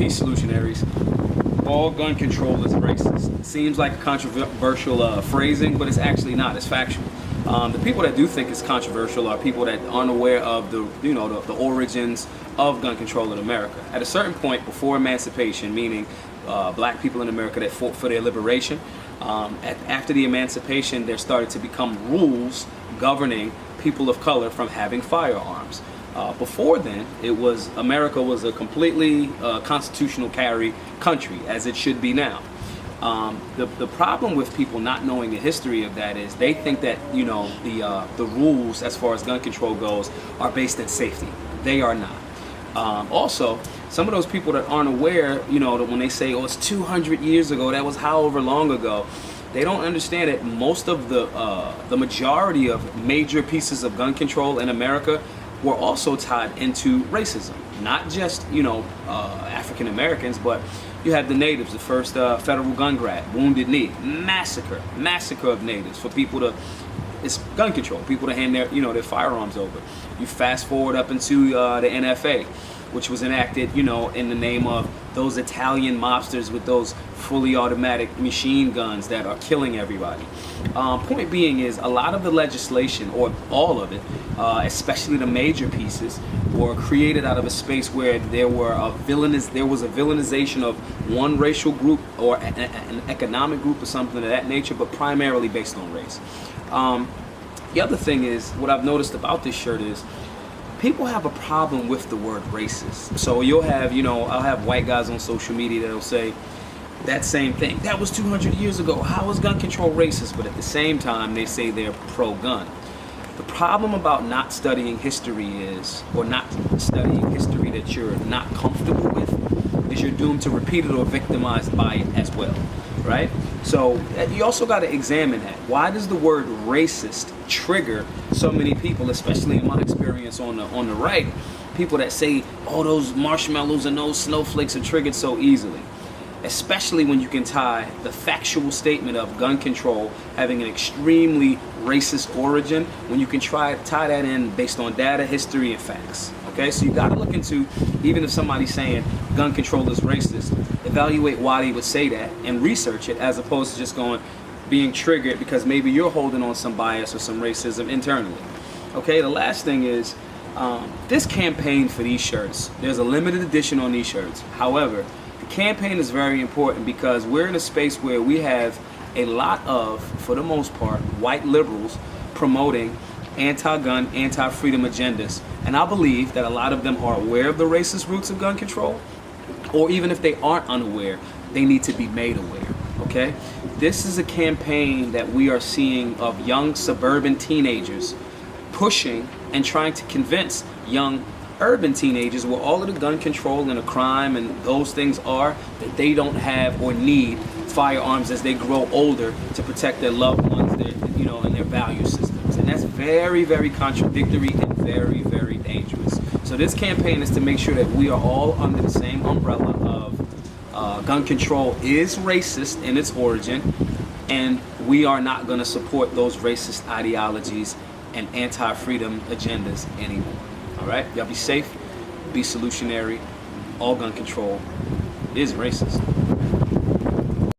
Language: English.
Peace solutionaries. All gun control is racist. It seems like a controversial phrasing, but it's actually not. It's factual. The people that do think it's controversial are people that aren't aware of the origins of gun control in America. At a certain point before emancipation, meaning black people in America that fought for their liberation, after the emancipation, there started to become rules governing people of color from having firearms. Before then, America was a completely constitutional carry country, as it should be now. The problem with people not knowing the history of that is they think that the rules as far as gun control goes are based in safety. They are not. Also, some of those people that aren't aware, that when they say, oh, it's 200 years ago, that was however long ago, they don't understand that most of the majority of major pieces of gun control in America were also tied into racism. Not just, African Americans, but you had the natives, the first federal gun grab, Wounded Knee, massacre of natives for people to, it's gun control, people to hand their firearms over. You fast forward up into the NFA, which was enacted, in the name of those Italian mobsters with those fully automatic machine guns that are killing everybody. Point being is a lot of the legislation, or all of it, especially the major pieces, were created out of a space where there was a villainization of one racial group or an economic group or something of that nature, but primarily based on race. The other thing is, what I've noticed about this shirt is, people have a problem with the word racist. So you'll have, I'll have white guys on social media that'll say that same thing. That was 200 years ago. How is gun control racist? But at the same time, they say they're pro-gun. The problem about not studying history or not studying history that you're not comfortable with, is you're doomed to repeat it or victimized by it as well, right? So you also got to examine that. Why does the word racist trigger so many people, especially in my experience on the right, people that say, oh, those marshmallows and those snowflakes are triggered so easily? Especially when you can tie the factual statement of gun control having an extremely racist origin, when you can tie that in based on data, history, and facts. Okay, so you got to look into, even if somebody's saying gun control is racist, evaluate why they would say that and research it, as opposed to just being triggered because maybe you're holding on some bias or some racism internally. Okay, the last thing is this campaign for these shirts. There's a limited edition on these shirts. However, the campaign is very important because we're in a space where we have a lot of, for the most part, white liberals promoting anti-gun, anti-freedom agendas. And I believe that a lot of them are aware of the racist roots of gun control, or even if they aren't unaware, they need to be made aware, okay? This is a campaign that we are seeing of young suburban teenagers pushing and trying to convince young urban teenagers, where all of the gun control and the crime and those things are, that they don't have or need firearms as they grow older to protect their loved ones, and their value systems. And that's very, very contradictory and very, very dangerous. So this campaign is to make sure that we are all under the same umbrella of gun control is racist in its origin, and we are not going to support those racist ideologies and anti-freedom agendas anymore. All right, y'all be safe, be solutionary. All gun control is racist.